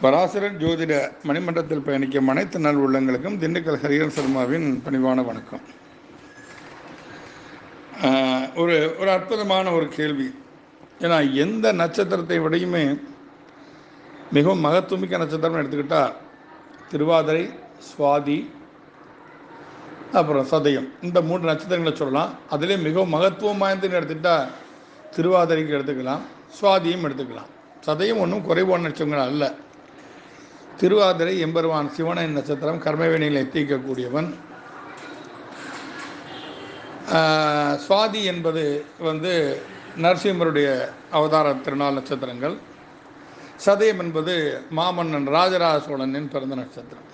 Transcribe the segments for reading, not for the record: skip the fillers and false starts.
பராசரன் ஜோதிட மணிமண்டலத்தில் பயணிக்கும் அனைத்து நாள் உள்ளங்களுக்கும் திண்டுக்கல் ஹரிஹரன் சர்மாவின் பணிவான வணக்கம். ஒரு ஒரு அற்புதமான ஒரு கேள்வி. ஏன்னா எந்த நட்சத்திரத்தை விடையுமே மிகவும் மகத்துவமிக்க நட்சத்திரம் எடுத்துக்கிட்டால் திருவாதிரை, சுவாதி, அப்புறம் சதயம், இந்த 3 நட்சத்திரங்களை சொல்லலாம். அதிலே மிகவும் மகத்துவம் வாய்ந்துன்னு எடுத்துக்கிட்டால் திருவாதிரைக்கு எடுத்துக்கலாம், சுவாதியும் எடுத்துக்கலாம். சதயம் ஒன்றும் குறைவான நட்சத்திரங்கள் அல்ல. திருவாதிரை எம்பெருமான் சிவனின் நட்சத்திரம், கர்மவினைகளை தீர்க்கக்கூடியவன். சுவாதி என்பது நரசிம்மருடைய அவதார திருநாள் நட்சத்திரங்கள். சதயம் என்பது மாமன்னன் ராஜராஜ சோழனின் பிறந்த நட்சத்திரம்.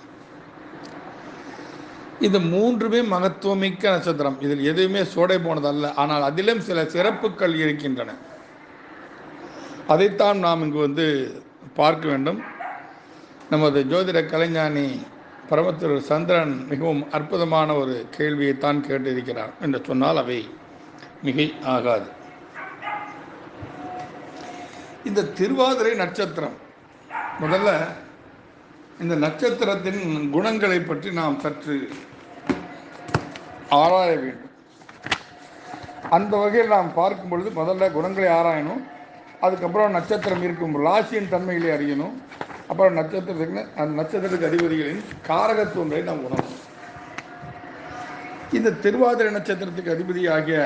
இது 3மே மகத்துவமிக்க நட்சத்திரம். இதில் எதுவுமே சோடை போனதல்ல. ஆனால் அதிலும் சில சிறப்புகள் இருக்கின்றன. அதைத்தான் நாம் இங்கு பார்க்க வேண்டும். நமது ஜோதிட கலைஞானி பரமத்திரு சந்திரன் மிகவும் அற்புதமான ஒரு கேள்வியைத்தான் கேட்டிருக்கிறார் என்று சொன்னால் அவை மிகை ஆகாது. இந்த திருவாதிரை நட்சத்திரம், முதல்ல இந்த நட்சத்திரத்தின் குணங்களை பற்றி நாம் சற்று ஆராய வேண்டும். அந்த வகையில் நாம் பார்க்கும் பொழுது முதல்ல குணங்களை ஆராயணும். அதுக்கப்புறம் நட்சத்திரம் இருக்கும் ராசியின் தன்மைகளை அறியணும். அப்புறம் நட்சத்திரத்துக்கு அதிபதிகளின் காரகத்துவங்களை நாம் உணரணும். இந்த திருவாதிரை நட்சத்திரத்துக்கு அதிபதி ஆகிய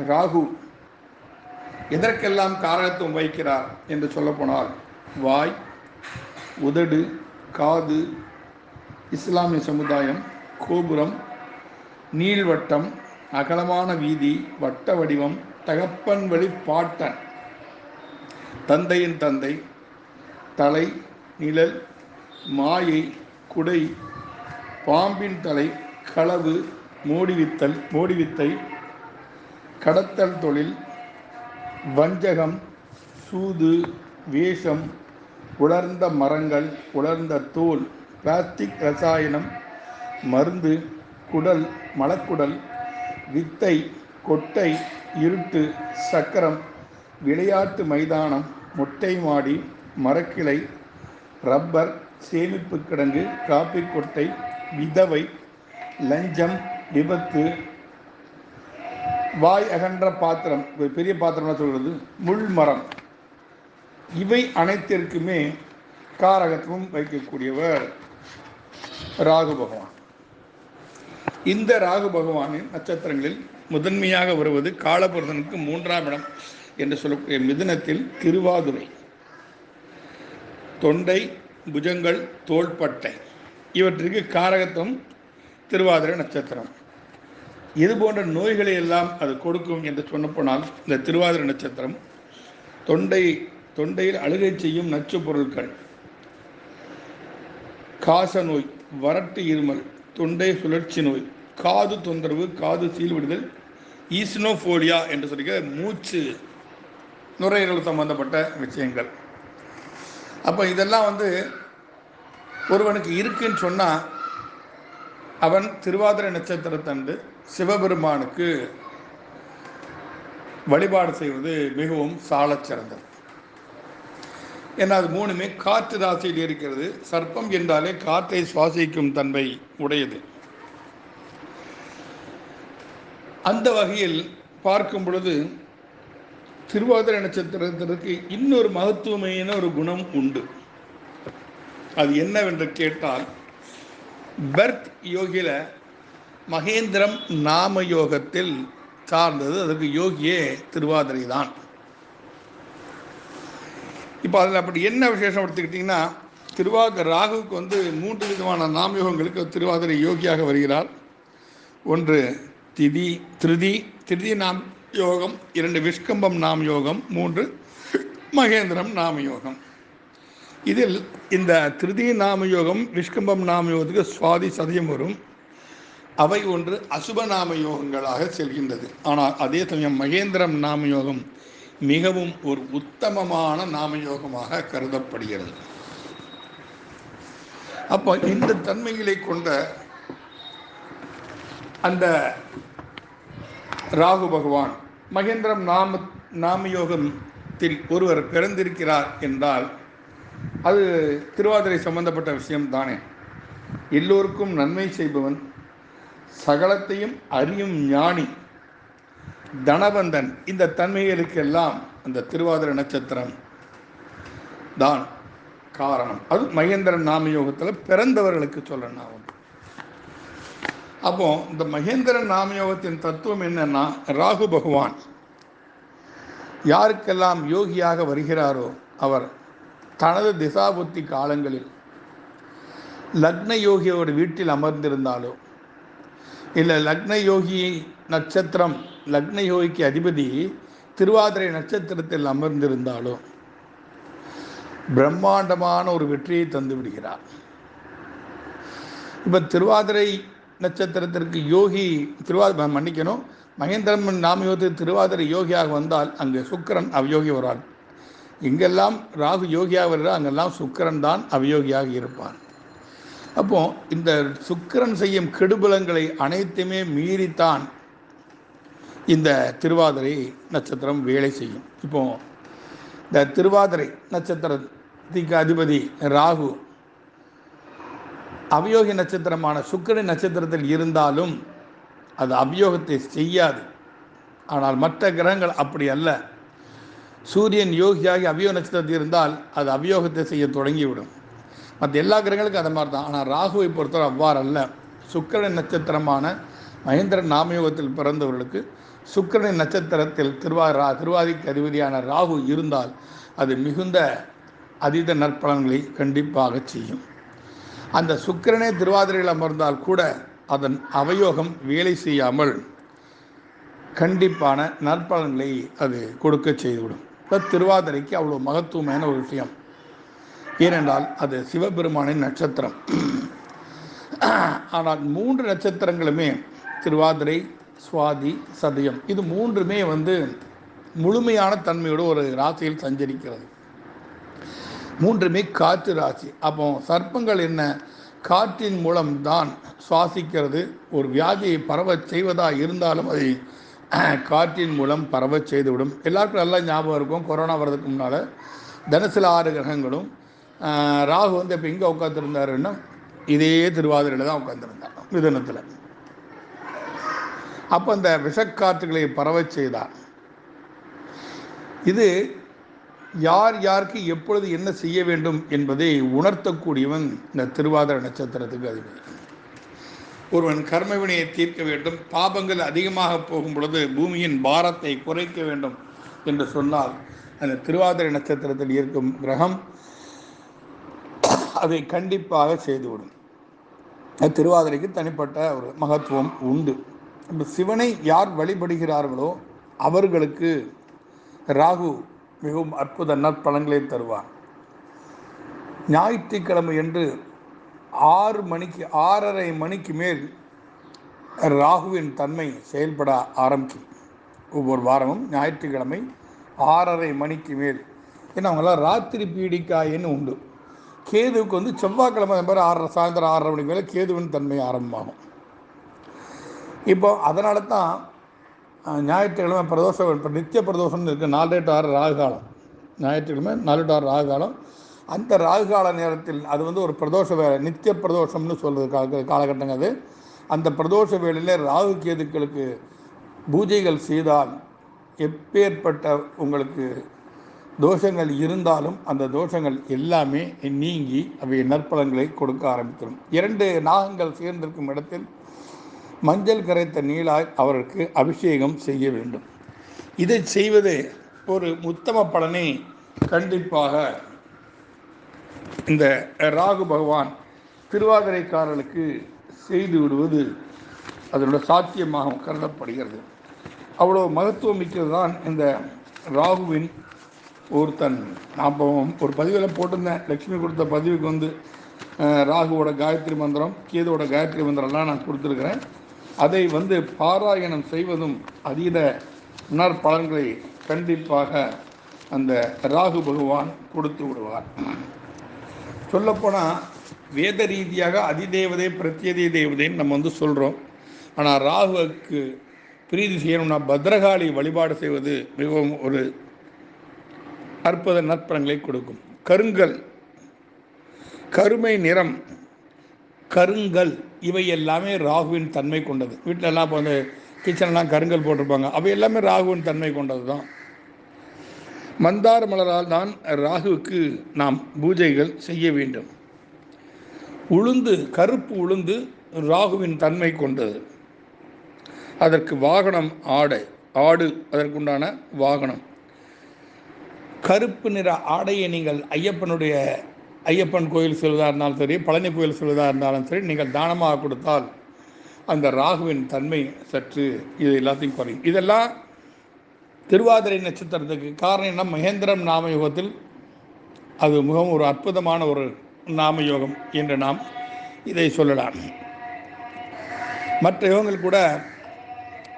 ராகு எதற்கெல்லாம் காரகத்துவம் வகிக்கிறார் என்று சொல்லப்போனால், வாய், உதடு, காது, இஸ்லாமிய சமுதாயம், கோபுரம், நீள்வட்டம், அகலமான வீதி, வட்ட வடிவம், தகப்பன் வழி பாட்டன், தந்தையின் தந்தை, தலை, நிழல், மாயை, குடை, பாம்பின் தலை, களவு, மோடிவித்தை, கடத்தல் தொழில், வஞ்சகம், சூது, வேஷம், உலர்ந்த மரங்கள், உலர்ந்த தோல், பிளாஸ்டிக், ரசாயனம், மருந்து, குடல், மலக்குடல், வித்தை, கொட்டை, இருட்டு, சக்கரம், விளையாட்டு மைதானம், மொட்டை மாடி, மரக்கிளை, ரப்பர், சேமிப்பு கிடங்கு, காப்பி கொட்டை, விதவை, லஞ்சம், விபத்து, வாய் அகன்ற பாத்திரம், பெரிய பாத்திரம் சொல்கிறது, முள்மரம், இவை அனைத்திற்குமே காரகத்துவம் வைக்கக்கூடியவர் ராகு பகவான். இந்த ராகு பகவானின் நட்சத்திரங்களில் முதன்மையாக வருவது காலபுருஷனுக்கு 3ஆம் இடம் என்று சொல்லக்கூடிய மிதுனத்தில் திருவாதுரை. தொண்டை, புஜங்கள், தோள்பட்டை, இவற்றிற்கு காரகத்துவம் திருவாதிரை நட்சத்திரம். இது போன்ற நோய்களை எல்லாம் அது கொடுக்கும் என்று சொன்னப்போனால் இந்த திருவாதிரை நட்சத்திரம் தொண்டையில் அழுகை செய்யும் நச்சு பொருட்கள், காச நோய், வறட்டு இருமல், தொண்டை சுழற்சி நோய், காது தொந்தரவு, காது சீல்விடுதல், ஈஸ்னோஃபோலியா என்று சொல்லிக்க மூச்சு நுரையீரல் சம்பந்தப்பட்ட விஷயங்கள். அப்போ இதெல்லாம் ஒருவனுக்கு இருக்குன்னு சொன்னால் அவன் திருவாதிரை நட்சத்திரத்தன்று சிவபெருமானுக்கு வழிபாடு செய்வது மிகவும் சாலச் சிறந்தது. ஏன்னா அது 3மே காற்று ராசியில் இருக்கிறது. சர்ப்பம் என்றாலே காற்றை சுவாசிக்கும் தன்மை உடையது. அந்த வகையில் பார்க்கும் பொழுது திருவாதிரை நட்சத்திரத்திற்கு இன்னொரு மகத்துவமான ஒரு குணம் உண்டு. அது என்னவென்று கேட்டால், பர்த் யோகில மகேந்திரம் நாம யோகத்தில் சார்ந்தது. அதுக்கு யோகியே திருவாதிரை தான். இப்போ அதில் அப்படி என்ன விசேஷம் எடுத்துக்கிட்டிங்கன்னா, ராகுவுக்கு 3 விதமான நாமயோகங்களுக்கு திருவாதிரை யோகியாக வருகிறார். ஒன்று திருதி நாம் யோகம், 2 விஷ்கம்பம் நாம் யோகம், 3 மகேந்திரம் நாம யோகம். இதில் இந்த திருதி நாம யோகம், விஷ்கம்பம் நாம யோகத்துக்கு சுவாதி, சதயம் வரும். அவை ஒன்று அசுப நாம யோகங்களாக செல்கின்றது. ஆனால் அதே சமயம் மகேந்திரம் நாம யோகம் மிகவும் ஒரு உத்தமமான நாம யோகமாக கருதப்படுகிறது. அப்போ இந்த தன்மைகளை கொண்ட அந்த ராகு பகவான் மகேந்திரம் நாமயோகத்தில் ஒருவர் பிறந்திருக்கிறார் என்றால் அது திருவாதிரை சம்பந்தப்பட்ட விஷயம் தானே. எல்லோருக்கும் நன்மை செய்பவன், சகலத்தையும் அறியும் ஞானி, தனவந்தன், இந்த தன்மைகளுக்கெல்லாம் அந்த திருவாதிரை நட்சத்திரம் தான் காரணம். அது மகேந்திரன் நாமயோகத்தில் பிறந்தவர்களுக்கு சொல்லணும் நான் வந்து. அப்போ இந்த மகேந்திரன் நாமயோகத்தின் தத்துவம் என்னன்னா, ராகு பகவான் யாருக்கெல்லாம் யோகியாக வருகிறாரோ அவர் தனது திசாபுத்தி காலங்களில் லக்ன யோகியோட வீட்டில் அமர்ந்திருந்தாலோ, இல்லை லக்ன யோகி நட்சத்திரம், லக்ன யோகிக்கு அதிபதி திருவாதிரை நட்சத்திரத்தில் அமர்ந்திருந்தாலோ பிரம்மாண்டமான ஒரு வெற்றியை தந்து விடுகிறார். இப்போ திருவாதிரை நட்சத்திரத்திற்கு யோகி மன்னிக்கணும், மகேந்திரன் நாமயோகத்துக்கு திருவாதிரை யோகியாக வந்தால் அங்கு சுக்கிரன் அவயோகி வரார். எங்கெல்லாம் ராகு யோகியாக வருகிறார் அங்கெல்லாம் சுக்கிரன் தான் அவயோகியாக இருப்பான். அப்போ இந்த சுக்கிரன் செய்யும் கெடுபலங்களை அனைத்துமே மீறித்தான் இந்த திருவாதிரை நட்சத்திரம் வேலை செய்யும். இப்போ இந்த திருவாதிரை நட்சத்திரத்துக்கு அதிபதி ராகு அவயோகி நட்சத்திரமான சுக்கிரன் நட்சத்திரத்தில் இருந்தாலும் அது அபியோகத்தை செய்யாது. ஆனால் மற்ற கிரகங்கள் அப்படி அல்ல. சூரியன் யோகியாகி அபியோக நட்சத்திரத்தில் இருந்தால் அது அபியோகத்தை செய்ய தொடங்கிவிடும். மற்ற எல்லா கிரகங்களுக்கும் அதை மாதிரி தான். ஆனால் ராகுவை பொறுத்தவரை அவ்வாறு அல்ல. சுக்கிரன் நட்சத்திரமான மகேந்திரன் நாமயோகத்தில் பிறந்தவர்களுக்கு சுக்கிரனின் நட்சத்திரத்தில் திருவாதிரைக்கு அதிபதியான ராகு இருந்தால் அது மிகுந்த அதீத நற்பலன்களை கண்டிப்பாக செய்யும். அந்த சுக்கிரனே திருவாதிரையில் அமர்ந்தால் கூட அதன் அவயோகம் வேலை செய்யாமல் கண்டிப்பான நற்பலன்களை அது கொடுக்க செய்துவிடும். இப்போ திருவாதிரைக்கு அவ்வளோ மகத்துவமான ஒரு விஷயம். ஏனென்றால் அது சிவபெருமானின் நட்சத்திரம். ஆனால் 3 நட்சத்திரங்களுமே திருவாதிரை, சுவாதி, சதயம், இது 3மே முழுமையான தன்மையோடு ஒரு ராசியில் சஞ்சரிக்கிறது. 3மே காற்று ராசி. அப்போ சர்ப்பங்கள் என்ன, காற்றின் மூலம்தான் சுவாசிக்கிறது. ஒரு வியாதியை பரவச் செய்வதாக இருந்தாலும் அதை காற்றின் மூலம் பரவச் செய்துவிடும். எல்லாருக்கும் நல்லா ஞாபகம் இருக்கும், கொரோனா வர்றதுக்கு முன்னால் தனுசில் 6 கிரகங்களும் ராகு இப்போ எங்கே உட்காந்துருந்தாருன்னா இதே திருவாதிரையில் தான் உட்காந்துருந்தார், மிதுனத்தில். அப்போ அந்த விஷக்காற்றுகளை பரவச் செய்தார். இது யார் யாருக்கு எப்பொழுது என்ன செய்ய வேண்டும் என்பதை உணர்த்தக்கூடியவன் இந்த திருவாதிரை நட்சத்திரத்துக்கு அதிபதி. ஒருவன் கர்மவினையை தீர்க்க வேண்டும், பாபங்கள் அதிகமாக போகும் பொழுது பூமியின் பாரத்தை குறைக்க வேண்டும் என்று சொன்னால் அந்த திருவாதிரை நட்சத்திரத்தில் இருக்கும் கிரகம் அதை கண்டிப்பாக செய்துவிடும். திருவாதிரைக்கு தனிப்பட்ட ஒரு மகத்துவம் உண்டு. சிவனை யார் வழிபடுகிறார்களோ அவர்களுக்கு ராகு மிகவும் அற்புத நற்பலன்களை தருவார். ஞாயிற்றுக்கிழமை என்று 6:30 மணிக்கு மேல் ராகுவின் தன்மை செயல்பட ஆரம்பிக்கும். ஒவ்வொரு வாரமும் ஞாயிற்றுக்கிழமை 6:30 மணிக்கு மேல். ஏன்னா அவங்களாம் ராத்திரி பீடிக்காயின்னு உண்டு. கேதுவுக்கு செவ்வாய்க்கிழமை சாயந்தரம் 6:30 மணிக்கு மேலே கேதுவின் தன்மை ஆரம்பமாகும். இப்போ அதனால தான் ஞாயிற்றுக்கிழமை பிரதோஷம், இப்போ நித்திய பிரதோஷம்னு இருக்குது, 4 to 6 ராகு காலம். ஞாயிற்றுக்கிழமை 4 to 6 ராகு காலம். அந்த ராகு கால நேரத்தில் அது ஒரு பிரதோஷ வேலை, நித்திய பிரதோஷம்னு சொல்கிறது காலகட்டங்கள் அது. அந்த பிரதோஷ வேளையில் ராகு கேதுக்களுக்கு பூஜைகள் செய்தால் எப்பேற்பட்ட உங்களுக்கு தோஷங்கள் இருந்தாலும் அந்த தோஷங்கள் எல்லாமே நீங்கி அவை நற்பலன்களை கொடுக்க ஆரம்பித்திடும். 2 நாகங்கள் சேர்ந்திருக்கும் இடத்தில் மஞ்சள் கரைத்த நீளாய் அவருக்கு அபிஷேகம் செய்ய வேண்டும். இதை செய்வது ஒரு உத்தம பலனை கண்டிப்பாக இந்த ராகு பகவான் திருவாதிரைக்காரர்களுக்கு செய்து விடுவது அதனோட சாத்தியமாக கருதப்படுகிறது. அவ்வளோ மகத்துவம் மிக்கது தான் இந்த ராகுவின் ஒருத்தன். நான் ஒரு பதிவில் போட்டிருந்தேன், லக்ஷ்மி கொடுத்த பதிவுக்கு ராகுவோட காயத்ரி மந்திரம், கேதுவோட காயத்ரி மந்திரம்லாம் நான் கொடுத்துருக்கிறேன். அதை பாராயணம் செய்வதும் அதீத நற்பலன்களை கண்டிப்பாக அந்த ராகு பகவான் கொடுத்து விடுவார். சொல்லப்போனால் வேத ரீதியாக அதிதேவதை பிரத்யதி தேவதைன்னு நம்ம சொல்கிறோம். ஆனால் ராகுவுக்கு பிரீதி செய்யணும்னா பத்ரகாளி வழிபாடு செய்வது மிகவும் ஒரு அற்புத நற்பலன்களை கொடுக்கும். கருங்கல் கருமை நிறம், கருங்கல், இவை எல்லாமே ராகுவின் தன்மை கொண்டது. வீட்டில் எல்லாம் இப்போ வந்து கிச்சன்லாம் கருங்கல் போட்டிருப்பாங்க, அவை எல்லாமே ராகுவின் தன்மை கொண்டது தான். மந்தார மலரால் தான் ராகுவுக்கு நாம் பூஜைகள் செய்ய வேண்டும். உளுந்து, கருப்பு உளுந்து ராகுவின் தன்மை கொண்டது. அதற்கு வாகனம் ஆடு அதற்குண்டான வாகனம். கருப்பு நிற ஆடையை நீங்கள் ஐயப்பன் கோயில் செல்வதாக இருந்தாலும் சரி, பழனி கோயில் செல்வதாக இருந்தாலும் சரி, நீங்கள் தானமாக கொடுத்தால் அந்த ராகுவின் தன்மை சற்று இது எல்லாத்தையும் குறையும். இதெல்லாம் திருவாதிரை நட்சத்திரத்துக்கு காரணம் என்ன? மகேந்திரம் நாமயோகத்தில் அது மிகவும் ஒரு அற்புதமான ஒரு நாமயோகம் என்று நாம் இதை சொல்லலாம். மற்ற யோகங்கள் கூட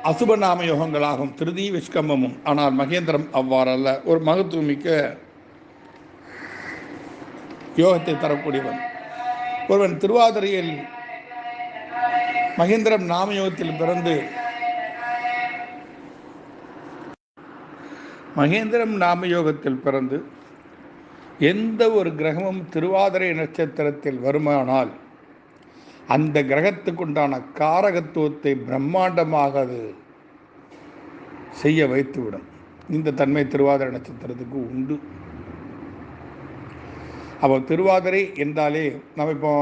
அசுப நாம யோகங்களாகும், திருதி விஷ்கம்பமும். ஆனால் மகேந்திரம் அவ்வாறல்ல, ஒரு மகத்துவமிக்க யோகத்தை தரக்கூடியவன். ஒருவன் திருவாதிரையில் மகேந்திரம் நாமயோகத்தில் பிறந்து எந்த ஒரு கிரகமும் திருவாதிரை நட்சத்திரத்தில் வருமானால் அந்த கிரகத்துக்குண்டான காரகத்துவத்தை பிரம்மாண்டமாக அது செய்ய வைத்துவிடும். இந்த தன்மை திருவாதிரை நட்சத்திரத்துக்கு உண்டு. அப்போ திருவாதிரை என்றாலே நம்ம இப்போ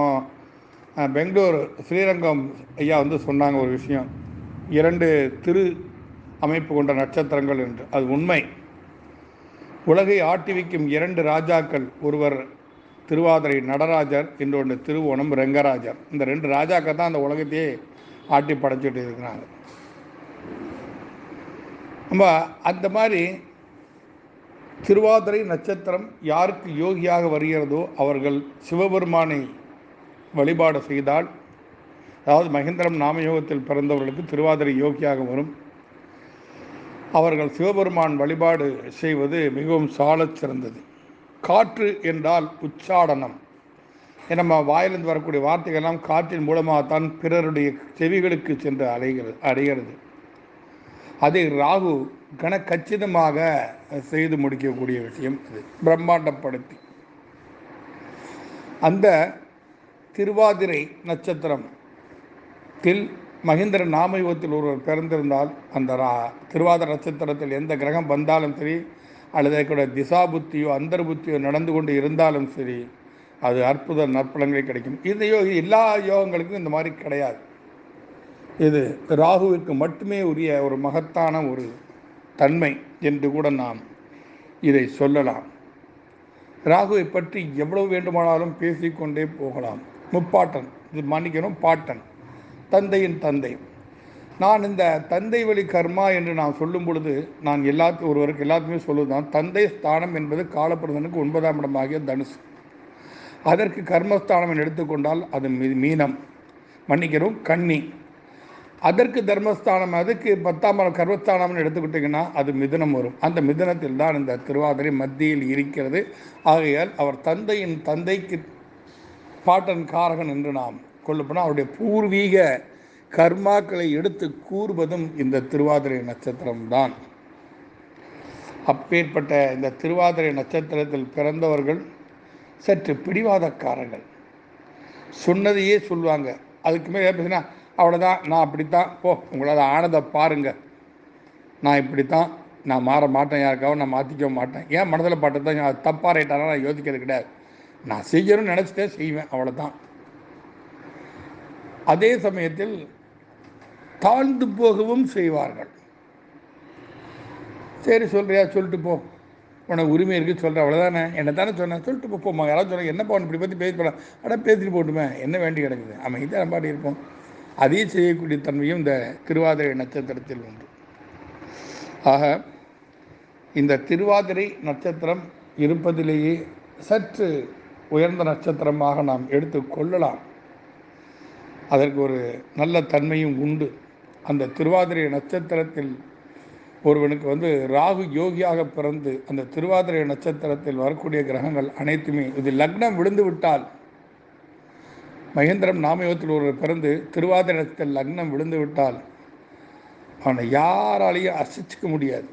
பெங்களூர் ஸ்ரீரங்கம் ஐயா வந்து சொன்னாங்க ஒரு விஷயம், 2 திரு அமைப்பு கொண்ட நட்சத்திரங்கள் என்று. அது உண்மை. உலகை ஆட்டி வைக்கும் 2 ராஜாக்கள், ஒருவர் திருவாதிரை நடராஜர், இன்னொன்று திருவோணம் ரெங்கராஜர். இந்த 2 ராஜாக்கள் தான் அந்த உலகத்தையே ஆட்டி படைச்சிட்டு இருக்கிறாங்க. நம்ம அந்த மாதிரி திருவாதிரை நட்சத்திரம் யாருக்கு யோகியாக வருகிறதோ அவர்கள் சிவபெருமானை வழிபாடு செய்தால், அதாவது மகேந்திரம் நாமயோகத்தில் பிறந்தவர்களுக்கு திருவாதிரை யோகியாக வரும். அவர்கள் சிவபெருமான் வழிபாடு செய்வது மிகவும் சாலச் சிறந்தது. காற்று என்றால் உச்சாடனம். நம்ம வாயிலிருந்து வரக்கூடிய வார்த்தைகள்லாம் காற்றின் மூலமாகத்தான் பிறருடைய செவிகளுக்கு சென்று அடைகிறது. அதை ராகு கச்சிதமாக செய்து முடிக்கக்கூடிய விஷயம் அது, பிரம்மாண்டப்படுத்தி. அந்த திருவாதிரை நட்சத்திரத்தில் மகேந்திர நாமயோகத்தில் ஒருவர் பிறந்திருந்தால், அந்த திருவாதிரை நட்சத்திரத்தில் எந்த கிரகம் வந்தாலும் சரி, அல்லது கூட திசா புத்தியோ அந்தர்புத்தியோ நடந்து கொண்டு இருந்தாலும் சரி, அது அற்புத நற்பலன்களை கிடைக்கும். இந்த எல்லா யோகங்களுக்கும் இந்த மாதிரி கிடையாது. இது ராகுவிற்கு மட்டுமே உரிய ஒரு மகத்தான ஒரு தன்மை என்று கூட நாம் இதை சொல்லலாம். ராகுவை பற்றி எவ்வளவு வேண்டுமானாலும் பேசிக்கொண்டே போகலாம். முப்பாட்டன், இது மன்னிக்கணும், பாட்டன், தந்தையின் தந்தை. நான் இந்த தந்தை வழி கர்மா என்று நான் சொல்லும் பொழுது நான் ஒருவருக்கு எல்லாத்துக்குமே சொல்லுதான், தந்தை ஸ்தானம் என்பது காலப்பிரதனுக்கு 9ஆம் இடமாகிய தனுசு. அதற்கு கர்மஸ்தானம் என்று எடுத்துக்கொண்டால் அது மீனம், மன்னிக்கிறோம், கன்னி. அதற்கு தர்மஸ்தானம், அதுக்கு 10ஆம் இடம் கர்மஸ்தானம்னு எடுத்துக்கிட்டிங்கன்னா அது மிதுனம் வரும். அந்த மிதுனத்தில் தான் இந்த திருவாதிரை மத்தியில் இருக்கிறது. ஆகையால் அவர் தந்தையின் தந்தைக்கு பாட்டன் காரகன் என்று நாம் கொள்ளப்போனால் அவருடைய பூர்வீக கர்மாக்களை எடுத்து கூறுவதும் இந்த திருவாதிரை நட்சத்திரம்தான். அப்பேற்பட்ட இந்த திருவாதிரை நட்சத்திரத்தில் பிறந்தவர்கள் சற்று பிடிவாதக்காரர்கள். சொன்னதையே சொல்லுவாங்க. அதுக்கு மேலே பேசினா அவ்வளோதான், நான் அப்படித்தான், உங்களால் ஆனதை பாருங்கள், நான் இப்படித்தான், நான் மாற மாட்டேன், யாருக்காகவும் நான் மாற்றிக்க மாட்டேன். ஏன் மனதில் பாட்டு தான், அது தப்பாக ரைட்டானா நான் யோசிக்கிறது கிடையாது, நான் செய்யணும்னு நினச்சிட்டே செய்வேன், அவ்வளோதான். அதே சமயத்தில் தாழ்ந்து போகவும் செய்வார்கள். சரி சொல்கிறியா, சொல்லிட்டு போ, உனக்கு உரிமை இருக்குது, சொல்கிறேன், அவ்வளோதானே, என்ன தானே சொன்னேன், சொல்லிட்டு போமா. யாராவது சொன்னாங்க என்னப்பா இப்படி பற்றி பேசி போகலாம், பேசிட்டு போட்டுமே, என்ன வேண்டி கிடக்குது, அமைதியாக நம்ம பாட்டி இருப்போம். அதையும் செய்யக்கூடிய தன்மையும் இந்த திருவாதிரை நட்சத்திரத்தில் உண்டு. ஆக இந்த திருவாதிரை நட்சத்திரம் இருப்பதிலேயே சற்று உயர்ந்த நட்சத்திரமாக நாம் எடுத்து கொள்ளலாம். அதற்கு ஒரு நல்ல தன்மையும் உண்டு. அந்த திருவாதிரை நட்சத்திரத்தில் ஒருவனுக்கு ராகு யோகியாக பிறந்து அந்த திருவாதிரை நட்சத்திரத்தில் வரக்கூடிய கிரகங்கள் அனைத்துமே, இது லக்னம் விழுந்து விட்டால், மகேந்திரம் நாமயோகத்தில் ஒருவர் பிறந்து திருவாதிரை நட்சத்திரத்தில் லக்னம் விழுந்து விட்டால் அவனை யாராலையும் அசைச்சிக்க முடியாது,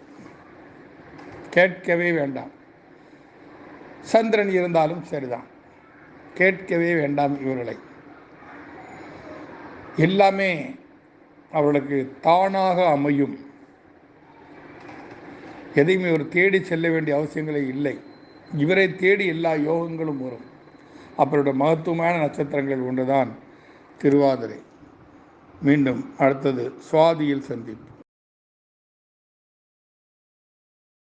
கேட்கவே வேண்டாம். சந்திரன் இருந்தாலும் சரிதான், கேட்கவே வேண்டாம் இவர்களை. எல்லாமே அவர்களுக்கு தானாக அமையும். எதையுமே ஒரு தேடி செல்ல வேண்டிய அவசியங்களே இல்லை. இவரை தேடி எல்லா யோகங்களும் வரும். அவருடைய மகத்துவமான நட்சத்திரங்கள் ஒன்றுதான் திருவாதிரை. மீண்டும் அடுத்தது சுவாதியில் சந்திப்போம்.